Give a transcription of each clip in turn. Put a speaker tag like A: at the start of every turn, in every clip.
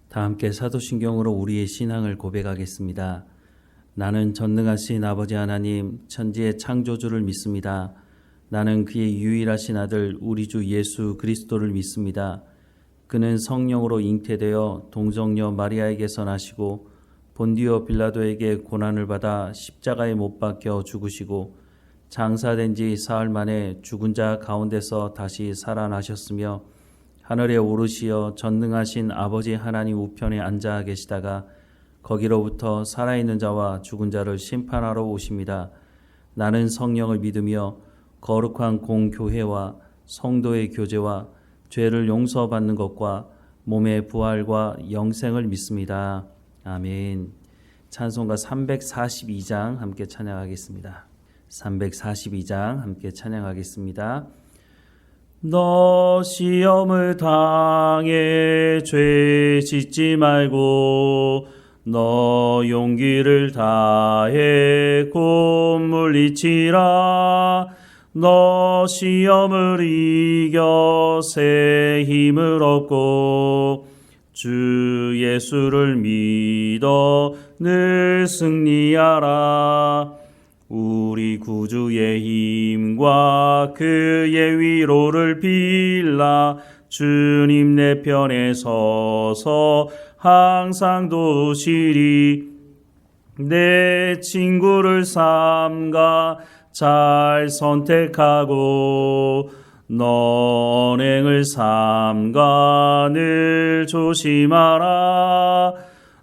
A: 다 함께 사도신경으로 우리의 신앙을 고백하겠습니다. 나는 전능하신 아버지 하나님 천지의 창조주를 믿습니다. 나는 그의 유일하신 아들 우리 주 예수 그리스도를 믿습니다. 그는 성령으로 잉태되어 동정녀 마리아에게서 나시고 본디오 빌라도에게 고난을 받아 십자가에 못 박혀 죽으시고 장사된 지 사흘 만에 죽은 자 가운데서 다시 살아나셨으며 하늘에 오르시어 전능하신 아버지 하나님 우편에 앉아 계시다가 거기로부터 살아있는 자와 죽은 자를 심판하러 오십니다. 나는 성령을 믿으며 거룩한 공교회와 성도의 교제와 죄를 용서받는 것과 몸의 부활과 영생을 믿습니다. 아멘. 찬송가 342장 함께 찬양하겠습니다. 342장 함께 찬양하겠습니다. 너 시험을 당해 죄 짓지 말고 너 용기를 다해 곧 물리치라. 너 시험을 이겨 새 힘을 얻고 주 예수를 믿어 늘 승리하라. 우리 구주의 힘과 그의 위로를 빌라. 주님 내 편에 서서 항상 도우시리. 내 친구를 삼가 잘 선택하고 너 언행을 삼가 늘 조심하라.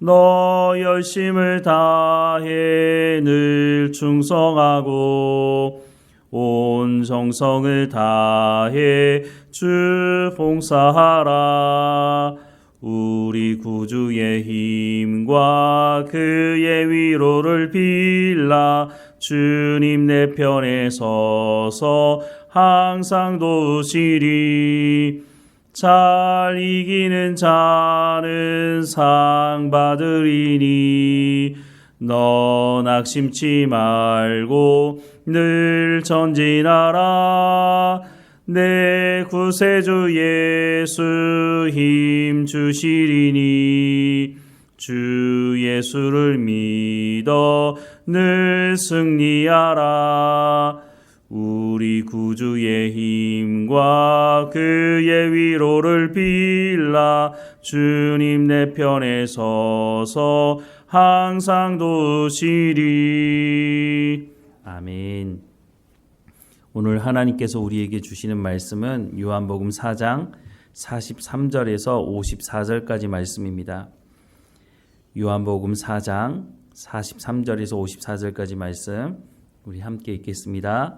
A: 너 열심을 다해 늘 충성하고 온 정성을 다해 주 봉사하라. 우리 구주의 힘과 그의 위로를 빌라. 주님 내 편에 서서 항상 도우시리. 잘 이기는 자는 상 받으리니 너 낙심치 말고 늘 전진하라. 내 구세주 예수 힘 주시리니 주 예수를 믿어 늘 승리하라. 우리 구주의 힘과 그의 위로를 빌라. 주님 내 편에 서서 항상 도우시리. 아멘. 오늘 하나님께서 우리에게 주시는 말씀은 요한복음 4장 43절에서 54절까지 말씀입니다. 요한복음 4장 43절에서 54절까지 말씀 우리 함께 읽겠습니다.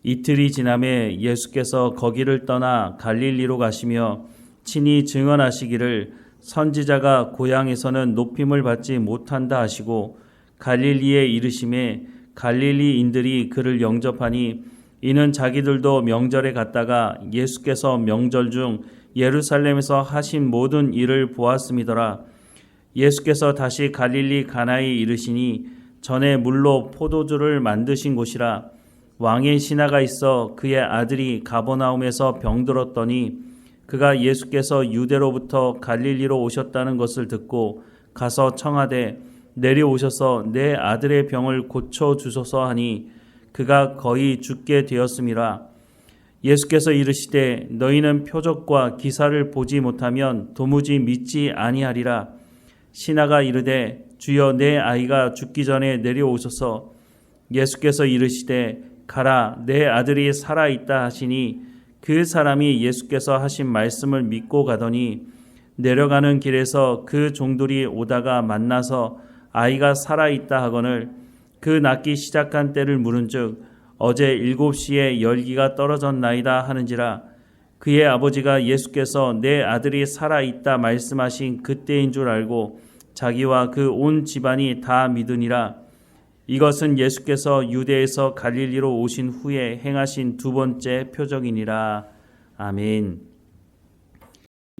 A: 이틀이 지남에 예수께서 거기를 떠나 갈릴리로 가시며 친히 증언하시기를 선지자가 고향에서는 높임을 받지 못한다 하시고 갈릴리에 이르심에 갈릴리인들이 그를 영접하니 이는 자기들도 명절에 갔다가 예수께서 명절 중 예루살렘에서 하신 모든 일을 보았음이더라. 예수께서 다시 갈릴리 가나에 이르시니 전에 물로 포도주를 만드신 곳이라. 왕의 신하가 있어 그의 아들이 가버나움에서 병들었더니 그가 예수께서 유대로부터 갈릴리로 오셨다는 것을 듣고 가서 청하되 내려오셔서 내 아들의 병을 고쳐주소서 하니 그가 거의 죽게 되었음이라. 예수께서 이르시되 너희는 표적과 기사를 보지 못하면 도무지 믿지 아니하리라. 신하가 이르되 주여 내 아이가 죽기 전에 내려오소서. 예수께서 이르시되 가라 내 아들이 살아있다 하시니 그 사람이 예수께서 하신 말씀을 믿고 가더니 내려가는 길에서 그 종들이 오다가 만나서 아이가 살아있다 하거늘 그 낫기 시작한 때를 물은즉 어제 7시에 열기가 떨어졌나이다 하는지라. 그의 아버지가 예수께서 내 아들이 살아있다 말씀하신 그때인 줄 알고 자기와 그 온 집안이 다 믿으니라. 이것은 예수께서 유대에서 갈릴리로 오신 후에 행하신 두 번째 표적이니라. 아멘.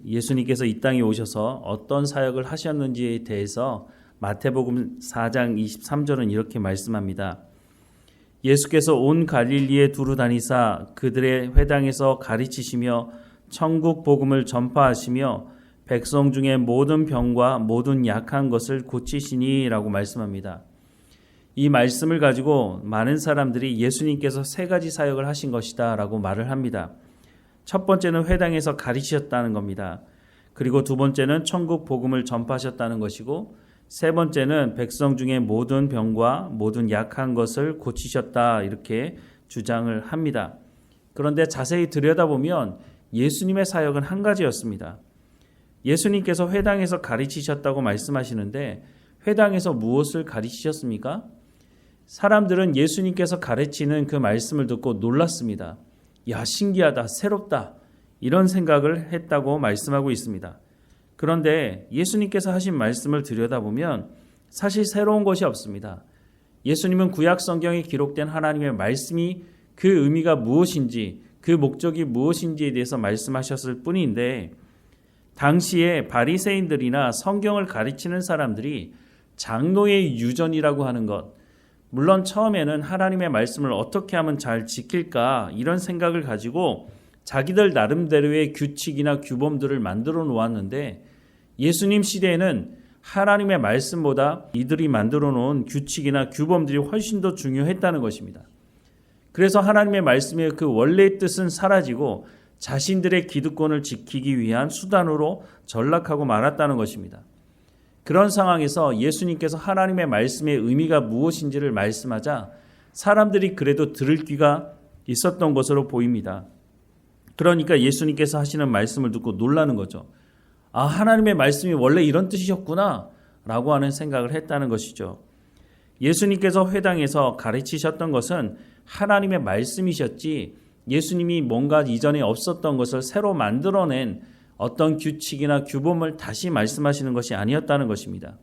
A: 예수님께서 이 땅에 오셔서 어떤 사역을 하셨는지에 대해서 마태복음 4장 23절은 이렇게 말씀합니다. 예수께서 온 갈릴리에 두루 다니사 그들의 회당에서 가르치시며 천국 복음을 전파하시며 백성 중에 모든 병과 모든 약한 것을 고치시니 라고 말씀합니다. 이 말씀을 가지고 많은 사람들이 예수님께서 세 가지 사역을 하신 것이다 라고 말을 합니다. 첫 번째는 회당에서 가르치셨다는 겁니다. 그리고 두 번째는 천국 복음을 전파하셨다는 것이고, 세 번째는 백성 중에 모든 병과 모든 약한 것을 고치셨다 이렇게 주장을 합니다. 그런데 자세히 들여다보면 예수님의 사역은 한 가지였습니다. 예수님께서 회당에서 가르치셨다고 말씀하시는데 회당에서 무엇을 가르치셨습니까? 사람들은 예수님께서 가르치는 그 말씀을 듣고 놀랐습니다. 야, 신기하다, 새롭다 이런 생각을 했다고 말씀하고 있습니다. 그런데 예수님께서 하신 말씀을 들여다보면 사실 새로운 것이 없습니다. 예수님은 구약 성경에 기록된 하나님의 말씀이 그 의미가 무엇인지, 그 목적이 무엇인지에 대해서 말씀하셨을 뿐인데, 당시에 바리새인들이나 성경을 가르치는 사람들이 장로의 유전이라고 하는 것, 물론 처음에는 하나님의 말씀을 어떻게 하면 잘 지킬까 이런 생각을 가지고 자기들 나름대로의 규칙이나 규범들을 만들어 놓았는데, 예수님 시대에는 하나님의 말씀보다 이들이 만들어 놓은 규칙이나 규범들이 훨씬 더 중요했다는 것입니다. 그래서 하나님의 말씀의 그 원래의 뜻은 사라지고 자신들의 기득권을 지키기 위한 수단으로 전락하고 말았다는 것입니다. 그런 상황에서 예수님께서 하나님의 말씀의 의미가 무엇인지를 말씀하자 사람들이 그래도 들을 귀가 있었던 것으로 보입니다. 그러니까 예수님께서 하시는 말씀을 듣고 놀라는 거죠. 아, 하나님의 말씀이 원래 이런 뜻이셨구나 라고 하는 생각을 했다는 것이죠. 예수님께서 회당에서 가르치셨던 것은 하나님의 말씀이셨지 예수님이 뭔가 이전에 없었던 것을 새로 만들어낸 어떤 규칙이나 규범을 다시 말씀하시는 것이 아니었다는 것입니다.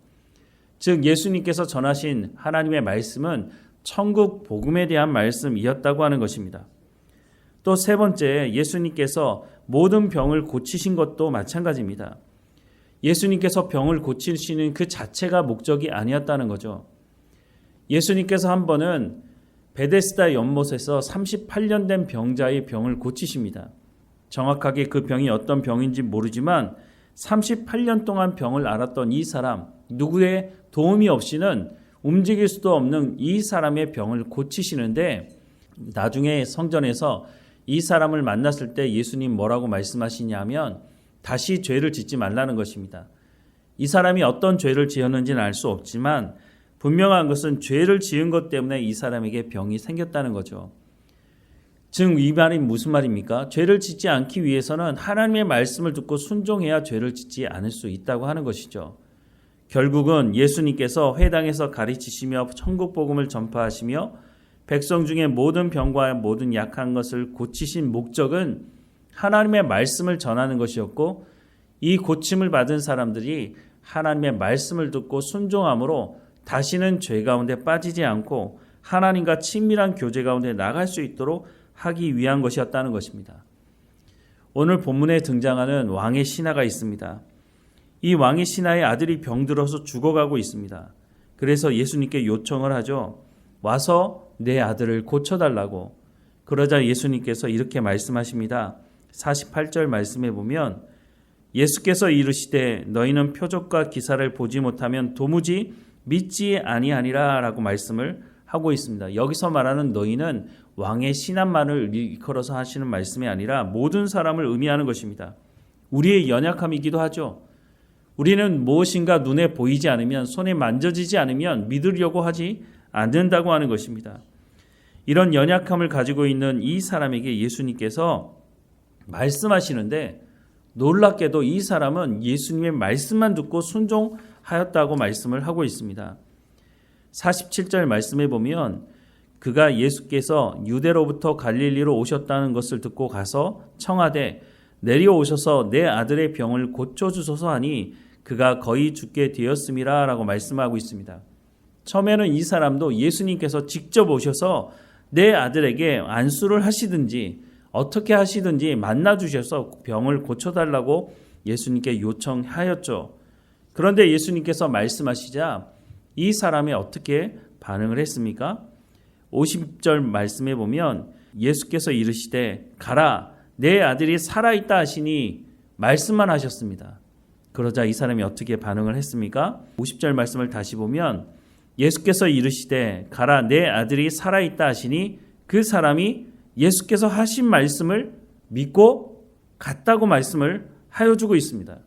A: 즉 예수님께서 전하신 하나님의 말씀은 천국 복음에 대한 말씀이었다고 하는 것입니다. 또 세 번째, 예수님께서 모든 병을 고치신 것도 마찬가지입니다. 예수님께서 병을 고치시는 그 자체가 목적이 아니었다는 거죠. 예수님께서 한 번은 베데스다 연못에서 38년 된 병자의 병을 고치십니다. 정확하게 그 병이 어떤 병인지 모르지만 38년 동안 병을 앓았던 이 사람, 누구의 도움이 없이는 움직일 수도 없는 이 사람의 병을 고치시는데, 나중에 성전에서 이 사람을 만났을 때 예수님 뭐라고 말씀하시냐면 다시 죄를 짓지 말라는 것입니다. 이 사람이 어떤 죄를 지었는지는 알 수 없지만 분명한 것은 죄를 지은 것 때문에 이 사람에게 병이 생겼다는 거죠. 즉 이 말이 무슨 말입니까? 죄를 짓지 않기 위해서는 하나님의 말씀을 듣고 순종해야 죄를 짓지 않을 수 있다고 하는 것이죠. 결국은 예수님께서 회당에서 가르치시며 천국 복음을 전파하시며 백성 중에 모든 병과 모든 약한 것을 고치신 목적은 하나님의 말씀을 전하는 것이었고, 이 고침을 받은 사람들이 하나님의 말씀을 듣고 순종함으로 다시는 죄 가운데 빠지지 않고 하나님과 친밀한 교제 가운데 나갈 수 있도록 하기 위한 것이었다는 것입니다. 오늘 본문에 등장하는 왕의 신하가 있습니다. 이 왕의 신하의 아들이 병들어서 죽어가고 있습니다. 그래서 예수님께 요청을 하죠. 와서 내 아들을 고쳐달라고. 그러자 예수님께서 이렇게 말씀하십니다. 48절 말씀해 보면 예수께서 이르시되 너희는 표적과 기사를 보지 못하면 도무지 믿지 아니하니라 라고 말씀을 하고 있습니다. 여기서 말하는 너희는 왕의 신한만을 일컬어서 하시는 말씀이 아니라 모든 사람을 의미하는 것입니다. 우리의 연약함이기도 하죠. 우리는 무엇인가 눈에 보이지 않으면, 손에 만져지지 않으면 믿으려고 하지 않는다고 하는 것입니다. 이런 연약함을 가지고 있는 이 사람에게 예수님께서 말씀하시는데, 놀랍게도 이 사람은 예수님의 말씀만 듣고 순종하였다고 말씀을 하고 있습니다. 47절 말씀에 보면 그가 예수께서 유대로부터 갈릴리로 오셨다는 것을 듣고 가서 청하되 내려오셔서 내 아들의 병을 고쳐주소서 하니 그가 거의 죽게 되었음이라 라고 말씀하고 있습니다. 처음에는 이 사람도 예수님께서 직접 오셔서 내 아들에게 안수를 하시든지 어떻게 하시든지 만나주셔서 병을 고쳐달라고 예수님께 요청하였죠. 그런데 예수님께서 말씀하시자 이 사람이 어떻게 반응을 했습니까? 50절 말씀에 보면 예수께서 이르시되 가라 내 아들이 살아있다 하시니 말씀만 하셨습니다. 그러자 이 사람이 어떻게 반응을 했습니까? 50절 말씀을 다시 보면 예수께서 이르시되 가라 내 아들이 살아있다 하시니 그 사람이 예수께서 하신 말씀을 믿고 갔다고 말씀을 하여주고 있습니다.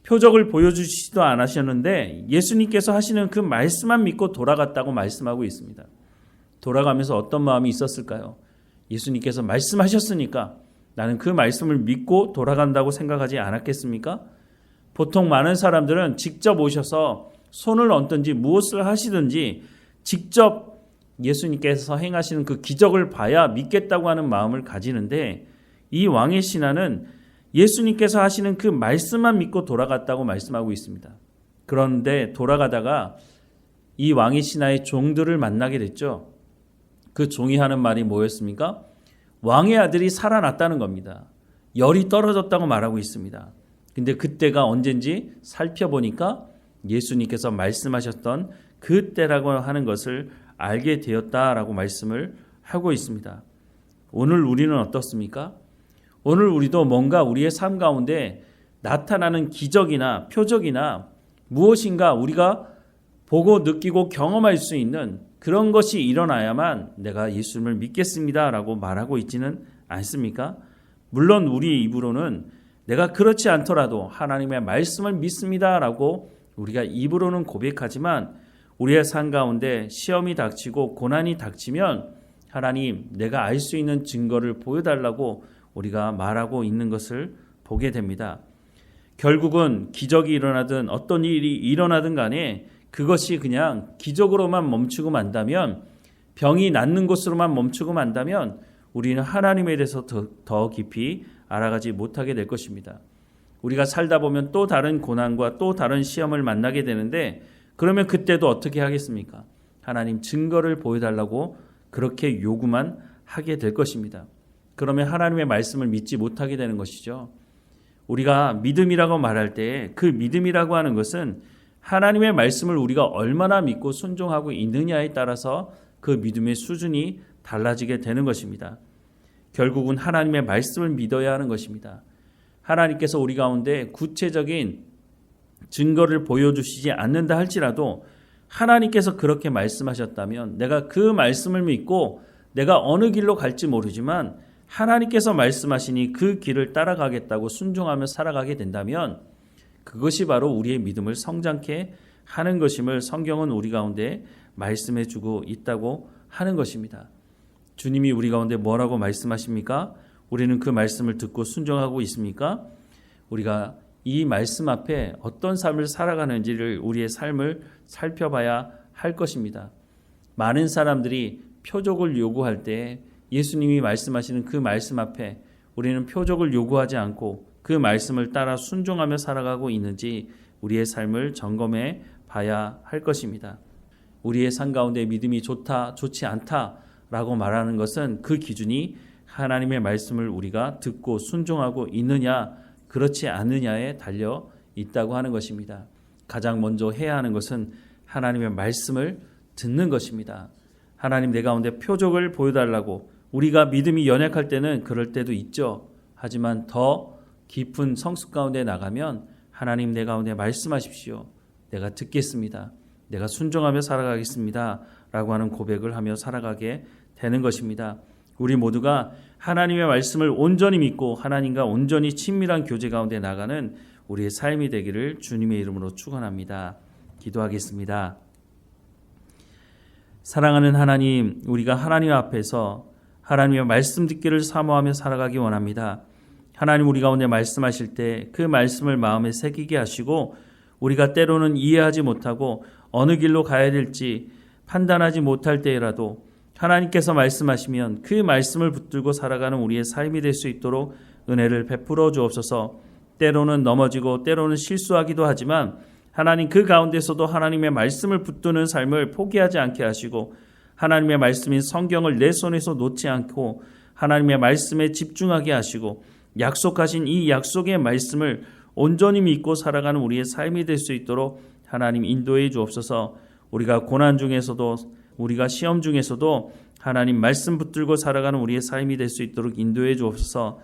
A: 표적을 보여주시지도 않으셨는데 예수님께서 하시는 그 말씀만 믿고 돌아갔다고 말씀하고 있습니다. 돌아가면서 어떤 마음이 있었을까요? 예수님께서 말씀하셨으니까 나는 그 말씀을 믿고 돌아간다고 생각하지 않았겠습니까? 보통 많은 사람들은 직접 오셔서 손을 얹든지 무엇을 하시든지 직접 예수님께서 행하시는 그 기적을 봐야 믿겠다고 하는 마음을 가지는데 이 왕의 신하는 예수님께서 하시는 그 말씀만 믿고 돌아갔다고 말씀하고 있습니다. 그런데 돌아가다가 이 왕의 신하의 종들을 만나게 됐죠. 그 종이 하는 말이 뭐였습니까? 왕의 아들이 살아났다는 겁니다. 열이 떨어졌다고 말하고 있습니다. 근데 그때가 언젠지 살펴보니까 예수님께서 말씀하셨던 그때라고 하는 것을 알게 되었다라고 말씀을 하고 있습니다. 오늘 우리는 어떻습니까? 오늘 우리도 뭔가 우리의 삶 가운데 나타나는 기적이나 표적이나 무엇인가 우리가 보고 느끼고 경험할 수 있는 그런 것이 일어나야만 내가 예수님을 믿겠습니다라고 말하고 있지는 않습니까? 물론 우리 입으로는 내가 그렇지 않더라도 하나님의 말씀을 믿습니다라고 우리가 입으로는 고백하지만 우리의 삶 가운데 시험이 닥치고 고난이 닥치면 하나님 내가 알 수 있는 증거를 보여달라고 우리가 말하고 있는 것을 보게 됩니다. 결국은 기적이 일어나든 어떤 일이 일어나든 간에 그것이 그냥 기적으로만 멈추고 만다면 병이 낫는 것으로만 멈추고 만다면 우리는 하나님에 대해서 더 깊이 알아가지 못하게 될 것입니다. 우리가 살다 보면 또 다른 고난과 또 다른 시험을 만나게 되는데 그러면 그때도 어떻게 하겠습니까? 하나님 증거를 보여달라고 그렇게 요구만 하게 될 것입니다. 그러면 하나님의 말씀을 믿지 못하게 되는 것이죠. 우리가 믿음이라고 말할 때 그 믿음이라고 하는 것은 하나님의 말씀을 우리가 얼마나 믿고 순종하고 있느냐에 따라서 그 믿음의 수준이 달라지게 되는 것입니다. 결국은 하나님의 말씀을 믿어야 하는 것입니다. 하나님께서 우리 가운데 구체적인 증거를 보여주시지 않는다 할지라도 하나님께서 그렇게 말씀하셨다면 내가 그 말씀을 믿고 내가 어느 길로 갈지 모르지만 하나님께서 말씀하시니 그 길을 따라가겠다고 순종하며 살아가게 된다면 그것이 바로 우리의 믿음을 성장케 하는 것임을 성경은 우리 가운데 말씀해 주고 있다고 하는 것입니다. 주님이 우리 가운데 뭐라고 말씀하십니까? 우리는 그 말씀을 듣고 순종하고 있습니까? 우리가 이 말씀 앞에 어떤 삶을 살아가는지를 우리의 삶을 살펴봐야 할 것입니다. 많은 사람들이 표적을 요구할 때 예수님이 말씀하시는 그 말씀 앞에 우리는 표적을 요구하지 않고 그 말씀을 따라 순종하며 살아가고 있는지 우리의 삶을 점검해 봐야 할 것입니다. 우리의 삶 가운데 믿음이 좋다, 좋지 않다라고 말하는 것은 그 기준이 하나님의 말씀을 우리가 듣고 순종하고 있느냐, 그렇지 않느냐에 달려 있다고 하는 것입니다. 가장 먼저 해야 하는 것은 하나님의 말씀을 듣는 것입니다. 하나님 내 가운데 표적을 보여달라고 우리가 믿음이 연약할 때는 그럴 때도 있죠. 하지만 더 깊은 성숙 가운데 나가면 하나님 내 가운데 말씀하십시오. 내가 듣겠습니다. 내가 순종하며 살아가겠습니다. 라고 하는 고백을 하며 살아가게 되는 것입니다. 우리 모두가 하나님의 말씀을 온전히 믿고 하나님과 온전히 친밀한 교제 가운데 나가는 우리의 삶이 되기를 주님의 이름으로 축원합니다. 기도하겠습니다. 사랑하는 하나님, 우리가 하나님 앞에서 하나님의 말씀 듣기를 사모하며 살아가기 원합니다. 하나님 우리 가운데 말씀하실 때 그 말씀을 마음에 새기게 하시고 우리가 때로는 이해하지 못하고 어느 길로 가야 될지 판단하지 못할 때라도 하나님께서 말씀하시면 그 말씀을 붙들고 살아가는 우리의 삶이 될 수 있도록 은혜를 베풀어 주옵소서. 때로는 넘어지고 때로는 실수하기도 하지만 하나님 그 가운데서도 하나님의 말씀을 붙드는 삶을 포기하지 않게 하시고 하나님의 말씀인 성경을 내 손에서 놓지 않고 하나님의 말씀에 집중하게 하시고 약속하신 이 약속의 말씀을 온전히 믿고 살아가는 우리의 삶이 될 수 있도록 하나님 인도해 주옵소서. 우리가 고난 중에서도 우리가 시험 중에서도 하나님 말씀 붙들고 살아가는 우리의 삶이 될 수 있도록 인도해 주옵소서.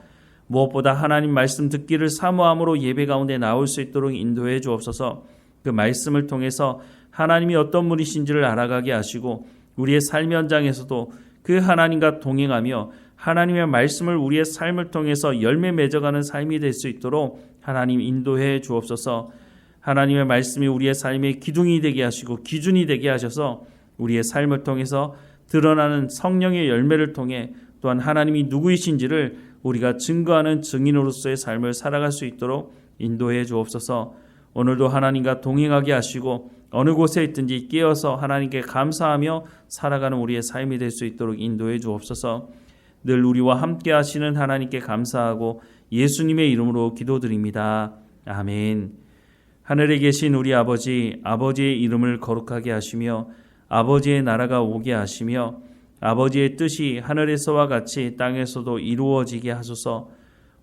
A: 무엇보다 하나님 말씀 듣기를 사모함으로 예배 가운데 나올 수 있도록 인도해 주옵소서. 그 말씀을 통해서 하나님이 어떤 분이신지를 알아가게 하시고 우리의 삶 현장에서도 그 하나님과 동행하며 하나님의 말씀을 우리의 삶을 통해서 열매 맺어가는 삶이 될 수 있도록 하나님 인도해 주옵소서. 하나님의 말씀이 우리의 삶의 기둥이 되게 하시고 기준이 되게 하셔서 우리의 삶을 통해서 드러나는 성령의 열매를 통해 또한 하나님이 누구이신지를 우리가 증거하는 증인으로서의 삶을 살아갈 수 있도록 인도해 주옵소서. 오늘도 하나님과 동행하게 하시고 어느 곳에 있든지 깨어서 하나님께 감사하며 살아가는 우리의 삶이 될 수 있도록 인도해 주옵소서. 늘 우리와 함께 하시는 하나님께 감사하고 예수님의 이름으로 기도드립니다. 아멘. 하늘에 계신 우리 아버지, 아버지의 이름을 거룩하게 하시며 아버지의 나라가 오게 하시며 아버지의 뜻이 하늘에서와 같이 땅에서도 이루어지게 하소서.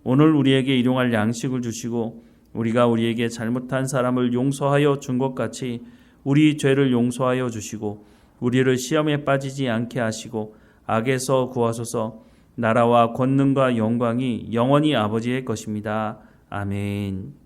A: 오늘 우리에게 일용할 양식을 주시고 우리가 우리에게 잘못한 사람을 용서하여 준 것 같이 우리 죄를 용서하여 주시고 우리를 시험에 빠지지 않게 하시고 악에서 구하소서. 나라와 권능과 영광이 영원히 아버지의 것입니다. 아멘.